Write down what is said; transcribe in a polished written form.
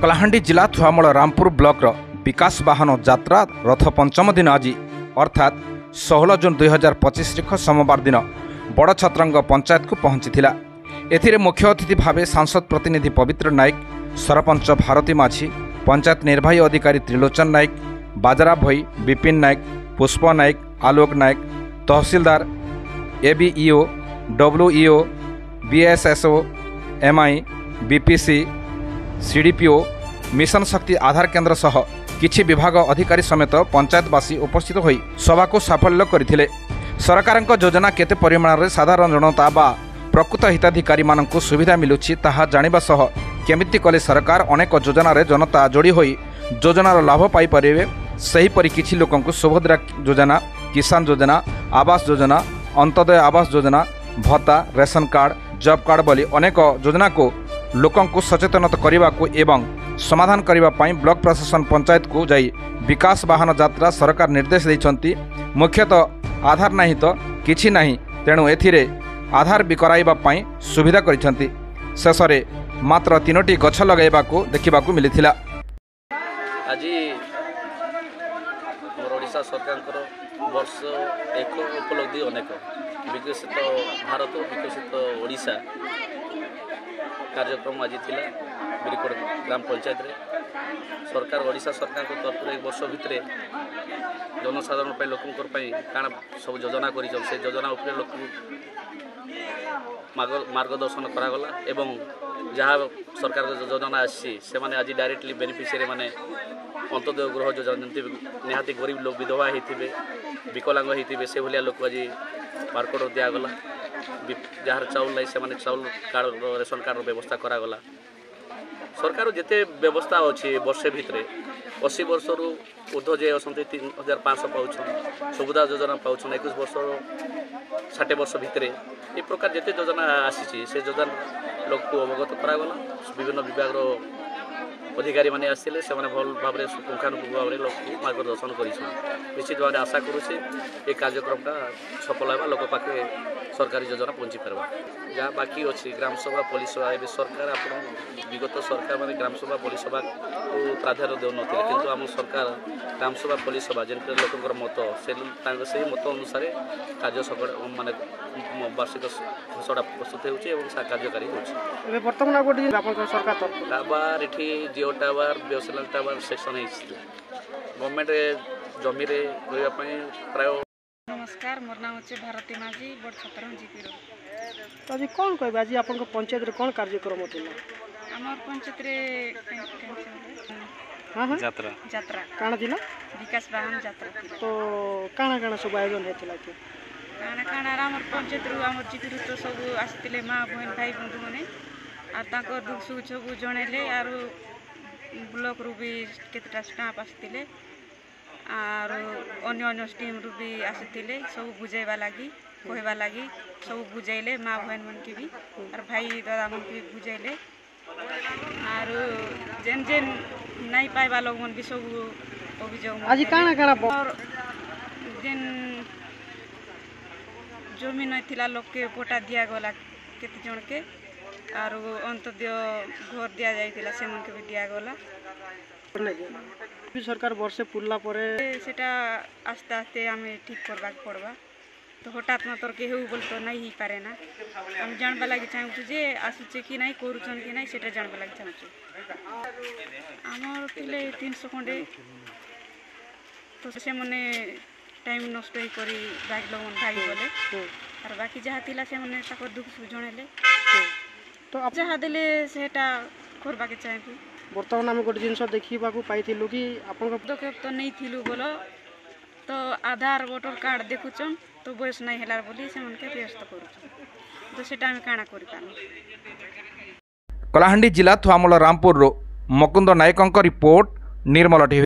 कलाहांडी जिला थुआमूल रामपुर ब्लॉक विकास वाहन यात्रा रथ पंचम दिन आज अर्थात 16 जून 2025 सोमवार दिन बड़ छत्रंग पंचायत को पहुंची। एथिरे मुख्य अतिथि भावे सांसद प्रतिनिधि पवित्र नायक, सरपंच भारती माझी, पंचायत निर्वाही अधिकारी त्रिलोचन नायक, बाजरा भई, Vipin Nayak, Pushp Nayak, Alok Nayak, tehsildar, ABEO, WEO, BSSO, MI, BPC, CDPO, mission Shakti Aadhaar केन्द्र सह किछि विभाग अधिकारी समेत पंचायतवासी उपस्थित होई सभा को साफल्य करथिले। सरकारक योजना केते परिमाण रे साधारण जनता बा प्रकृत हिताधिकारी मानक सुविधा मिलुछि ताहा जानिबा सह केमिति कले सरकार अनेक योजना रे जनता जोड़ी होई योजनार लाभ पाई परिबे, सेहीपरि किछि लोकंकु सुभद्रा योजना, किसान योजना, आवास योजना, अंत्योदय आवास योजना, भत्ता, रेशन कार्ड, जॉब कार्ड बोली अनेक योजना को लोकंकु सचेतनता करने को एवं समाधान करने ब्लॉक प्रशासन पंचायत को जाई विकास वाहन यात्रा सरकार निर्देश देइछंती। मुख्यतः आधार नहीं तो किछि नहीं, तेणु एथिरे आधार भी कराइबा पई सुविधा करिछंती। शेषरे मात्र 3टी गछ लगाइबा को देखिबा को मिलिथिला। आज ओडिशा सरकार वर्ष एक उपलब्धि अनेक विकसित भारत विकसित ओडिशा कार्यक्रम आज थिला बिरिकोड ग्राम पंचायत रे। सरकार ओडिशा सरकार को तरफ एक वर्ष भितर जनसाधारण पे लोकंकर पे काना सब योजना करिछन, से योजना उपरे लोक मार्गदर्शन करागला एवं जहाँ सरकार योजना आसी से माने आज डायरेक्टली बेनिफिशियरी माने अंत्योदय गृह योजना जमती निहाती गरीब लोक विधवा होते विकलांग होते से भाया लोक आज मार्केट दिगला। जार चाउल नहीं से चाउल कार्ड रेशन कार्ड व्यवस्था करागला। सरकार जिते व्यवस्था अच्छी वर्षे भितर 80 वर्ष रु ऊर्ध्व जे अच्छा 3500 पाँच सुविधा योजना पाँच 21 वर्ष 60 वर्ष भितर ये प्रकार जिते योजना आसी से योजना लोक को अवगत करागला। विभिन्न विभाग अधिकारी माने आसिले से माने भल भाव में पुंखानुपुंख भाव में लोक मार्गदर्शन करिछन। निश्चित भाव आशा करुचे ये कार्यक्रमटा सफल होगा, लोक पाखे सरकारी योजना पहुँची पार्बा। जहाँ बाकी अच्छी ग्राम सभा पुलिस सभा ए सरकार आप विगत सरकार माने ग्राम सभा पुलिस सभा को प्राधान्य देउ नथिले, किंतु आम सरकार ग्राम सभा पुलिस सभा जेनते लोकंकर मत से मत अनुसार कार्य माने वार्षिक घोषणा प्रस्तुत होउछि एवं कार्यकारी होउछि। वर्तमान गोटे सरकार टावर एठी जिओ टावर बेसलाल टावर सेक्शन है गवर्नमेंट जमी रे करबा पई प्राय। नमस्कार, मोर नाम है भारती माझी, बड़ छत्रंग जीपी। तो आज कौन कहबे आज आपन पंचायत रे कौन कार्यक्रम थिला? हमर पंचायत रे यात्रा यात्रा काना थिला? विकास वाहन यात्रा थिला। तो काना काना सब आयोजन हेतिला कि काना काना हमर पंचायत रो हमर जीपी तो सब आस्तिले मां बहन भाई बंधु माने आर ताकर दुख सुख सब जणैले आर ब्लॉक रू भी केतटा स्टाफ आस्तिले आर अन्य अन्य टीम रू भी आसिथिले सब बुझाइबा लागि कहबा लागि सब बुझाइले माँ बहन मन के भी और भाई दादा मन के भी बुझाइले आर जेन जेन नहीं पाइबा लोग मन भी सब अभियोग आज काना काना और जेन जमीन नहीं थिला लोग के पोटा दिया गला केते जन के आर अंत्योदय घर दिया जाइतिला से मन के भी दिया गला। सरकार वर्षे पुरला परे सेटा आस्ते आस्ते हमें ठीक करबा पड़बा, तो हठात न तोर के हेउ बोल तो नहीं ही पारे ना। हम जानबा लागि चाहू जे आसुचे कि नहीं करूछन कि नहीं सेटा जानबा लागि चाहू। हमर तिले 300 खंडे तो से मने टाइम नष्ट ही करी भाग लोगन भाई बोले और बाकी जहा तिला से मने ताको दुख सुजणले तो अब जहा देले सेटा करबा के चाहू। वर्तमान आम गोटे जिन देखा पाइलु कि पदक्षेप तो नहीं थिलु बोलो तो आधार वोटर कार्ड देखुचन तो बयस नहीं हेलार बोली से मन के व्यस्त करूछन, तो सेटा हम काना करि पानु। कलाहांडी जिला थुआमूल रामपुर रो मुकुंद नायकंक रिपोर्ट, निर्मल टीवी।